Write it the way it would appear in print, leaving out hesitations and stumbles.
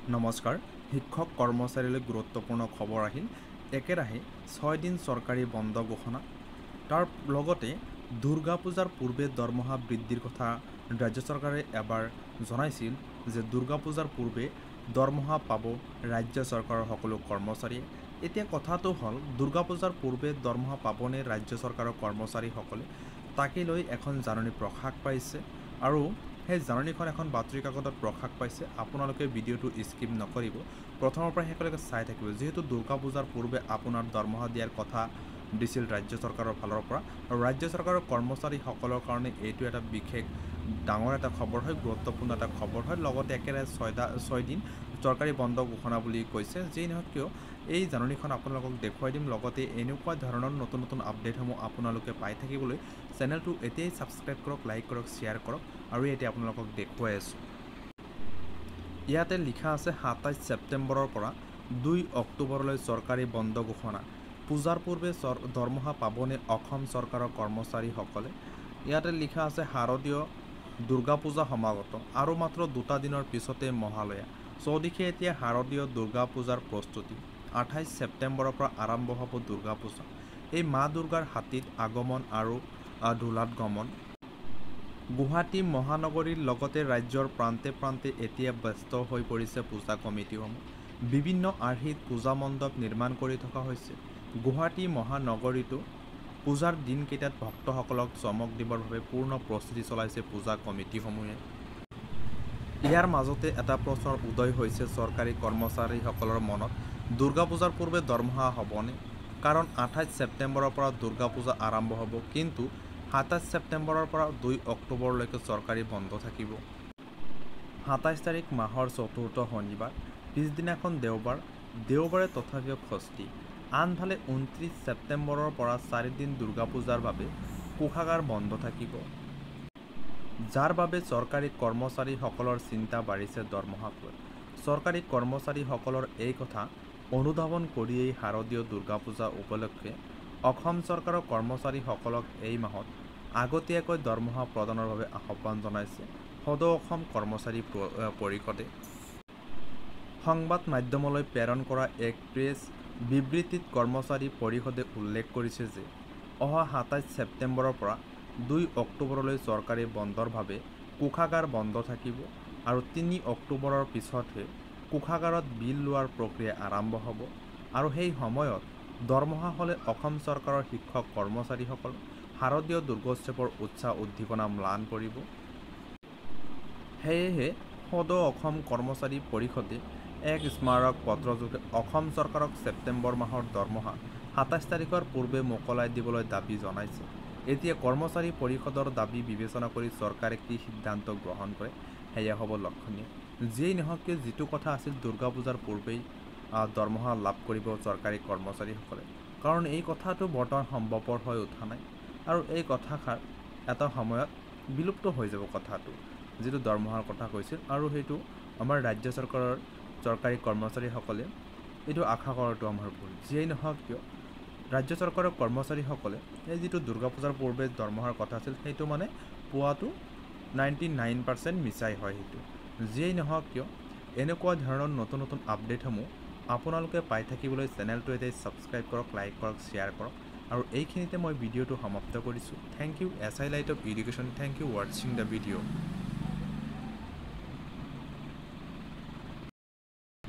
নমস্কাৰ। শিক্ষক কৰ্মচাৰীলৈ গুৰুত্বপূৰ্ণ খবৰ আহিল। একেৰাহে 6 দিন চৰকাৰী বন্ধ ঘোষণা। তাৰ লগতে দুৰ্গা পূজাৰ পূৰ্বে দৰমহা বৃদ্ধিৰ কথা ৰাজ্য চৰকাৰে এবাৰ জনাইছিল যে দুৰ্গা পূজাৰ পূৰ্বে দৰমহা পাব ৰাজ্য চৰকাৰৰ সকলো কৰ্মচাৰীয়ে। এতিয়া কথাটো হ'ল দুৰ্গা পূজাৰ পূৰ্বে দৰমহা পাবনে ৰাজ্য চৰকাৰৰ কৰ্মচাৰীসকলে, তাকে লৈ এখন জাননী প্ৰকাশ পাইছে আৰু সেই জাননীখন এখন বাতৰি কাকতত প্ৰকাশ পাইছে। আপোনালোকে ভিডিঅ'টো স্কিপ নকৰিব, প্ৰথমৰ পৰা শেষলৈকে চাই থাকিব, যিহেতু দুৰ্গা পূজাৰ পূৰ্বে আপোনাৰ দৰমহা দিয়াৰ কথা দিছিল ৰাজ্য চৰকাৰৰ ফালৰ পৰা। আৰু ৰাজ্য চৰকাৰৰ কৰ্মচাৰীসকলৰ কাৰণে এইটো এটা বিশেষ ডাঙৰ এটা খবৰ হয়, গুৰুত্বপূৰ্ণ এটা খবৰ হয়। লগতে একেৰাহে 6 দিন চৰকাৰী বন্ধ ঘোষণা বুলি কৈছে। যেই নহওক কিয় এই জাননীখন আপোনালোকক দেখুৱাই দিম। লগতে এনেকুৱা ধৰণৰ নতুন নতুন আপডেটসমূহ আপোনালোকে পাই থাকিবলৈ চেনেলটো এতিয়াই ছাবস্ক্ৰাইব কৰক, লাইক কৰক, শ্বেয়াৰ কৰক আৰু এতিয়া আপোনালোকক দেখুৱাই আছোঁ। ইয়াতে লিখা আছে 27 ছেপ্টেম্বৰৰ পৰা 2 অক্টোবৰলৈ চৰকাৰী বন্ধ ঘোষণা। পূজাৰ পূৰ্বে দৰমহা পাবনে অসম চৰকাৰৰ কৰ্মচাৰীসকলে। ইয়াতে লিখা আছে শাৰদীয় দুৰ্গা পূজা সমাগত আৰু মাত্ৰ 2টা দিনৰ পিছতে মহালয়া। চৌদিশে এতিয়া শাৰদীয় দুৰ্গা পূজাৰ প্ৰস্তুতি। 28 ছেপ্টেম্বৰৰ পৰা আৰম্ভ হ'ব দুৰ্গা পূজা। এই মা দুৰ্গাৰ হাতীত আগমন আৰু ঢোলাত গমন। গুৱাহাটী মহানগৰীৰ লগতে ৰাজ্যৰ প্ৰান্তে প্ৰান্তে এতিয়া ব্যস্ত হৈ পৰিছে পূজা কমিটিসমূহ। বিভিন্ন আৰ্হিত পূজা মণ্ডপ নিৰ্মাণ কৰি থকা হৈছে। গুৱাহাটী মহানগৰীতো পূজাৰ দিনকেইটাত ভক্তসকলক চমক দিবৰ বাবে পূৰ্ণ প্ৰস্তুতি চলাইছে পূজা কমিটিসমূহে। ইয়াৰ মাজতে এটা প্ৰশ্নৰ উদয় হৈছে চৰকাৰী কৰ্মচাৰীসকলৰ মনত, দুৰ্গা পূজাৰ পূৰ্বে দৰমহা হ'বনে? কাৰণ 28 ছেপ্টেম্বৰৰ পৰা দুৰ্গা পূজা আৰম্ভ হ'ব, কিন্তু 27 ছেপ্টেম্বৰৰ পৰা 2 অক্টোবৰলৈকে চৰকাৰী বন্ধ থাকিব। 27 তাৰিখ মাহৰ চতুৰ্থ শনিবাৰ, পিছদিনাখন দেওবাৰ, দেওবাৰে তথাপিও ষষ্ঠী। আনফালে 29 ছেপ্টেম্বৰৰ পৰা 4 দিন দুৰ্গা পূজাৰ বাবে কোষাগাৰ বন্ধ থাকিব, যাৰ বাবে চৰকাৰী কৰ্মচাৰীসকলৰ চিন্তা বাঢ়িছে দৰমহাক লৈ। চৰকাৰী কৰ্মচাৰীসকলৰ এই কথা অনুধাৱন কৰিয়েই শাৰদীয় দুৰ্গা পূজা উপলক্ষে অসম চৰকাৰৰ কৰ্মচাৰীসকলক এই মাহত আগতীয়াকৈ দৰমহা প্ৰদানৰ বাবে আহ্বান জনাইছে সদৌ অসম কৰ্মচাৰী পৰিষদে। সংবাদ মাধ্যমলৈ প্ৰেৰণ কৰা এক প্ৰেছ বিবৃতিত কৰ্মচাৰী পৰিষদে উল্লেখ কৰিছে যে অহা 27 ছেপ্টেম্বৰৰ পৰা 2 অক্টোবৰলৈ চৰকাৰী বন্ধৰ বাবে কোষাগাৰ বন্ধ থাকিব আৰু 3 অক্টোবৰৰ পিছতহে কোষাগাৰত বিল লোৱাৰ প্ৰক্ৰিয়া আৰম্ভ হ'ব। আৰু সেই সময়ত দৰমহা হ'লে অসম চৰকাৰৰ শিক্ষক কৰ্মচাৰীসকল শাৰদীয় দুৰ্গোৎসৱৰ উৎসাহ উদ্দীপনা ম্লান পৰিব। সেয়েহে সদৌ অসম কৰ্মচাৰী পৰিষদে এক স্মাৰক পত্ৰযোগে অসম চৰকাৰক ছেপ্টেম্বৰ মাহৰ দৰমহা 27 তাৰিখৰ পূৰ্বে মোকলাই দিবলৈ দাবী জনাইছে। এতিয়া কৰ্মচাৰী পৰিষদৰ দাবী বিবেচনা কৰি চৰকাৰে কি সিদ্ধান্ত গ্ৰহণ কৰে সেয়া হ'ব লক্ষণীয়। যিয়েই নহওক কিয়, যিটো কথা আছিল দুৰ্গা পূজাৰ পূৰ্বেই দৰমহা লাভ কৰিব চৰকাৰী কৰ্মচাৰীসকলে, কাৰণ এই কথাটো বৰ্তমান সম্ভৱপৰ হৈ উঠা নাই আৰু এই কথাষাৰ এটা সময়ত বিলুপ্ত হৈ যাব কথাটো, যিটো দৰমহাৰ কথা কৈছিল। আৰু সেইটো আমাৰ ৰাজ্য চৰকাৰৰ চৰকাৰী কৰ্মচাৰীসকলে এইটো আশা কৰাটো আমাৰ ভুল। যিয়েই নহওক কিয়, ৰাজ্য চৰকাৰৰ কৰ্মচাৰীসকলে এই যিটো দুৰ্গা পূজাৰ পূৰ্বে দৰমহাৰ কথা আছিল সেইটো মানে পোৱাটো 99% মিছাই হয় সেইটো। যিয়েই নহওক কিয়, এনেকুৱা ধৰণৰ নতুন নতুন আপডেটসমূহ আপোনালোকে পাই থাকিবলৈ চেনেলটো এতিয়া ছাবস্ক্ৰাইব কৰক, লাইক কৰক, শ্বেয়াৰ কৰক আৰু এইখিনিতে মই ভিডিঅ'টো সমাপ্ত কৰিছোঁ। Thank you. SI light of education, thank you ৱাটছিং দ্য ভিডিঅ'।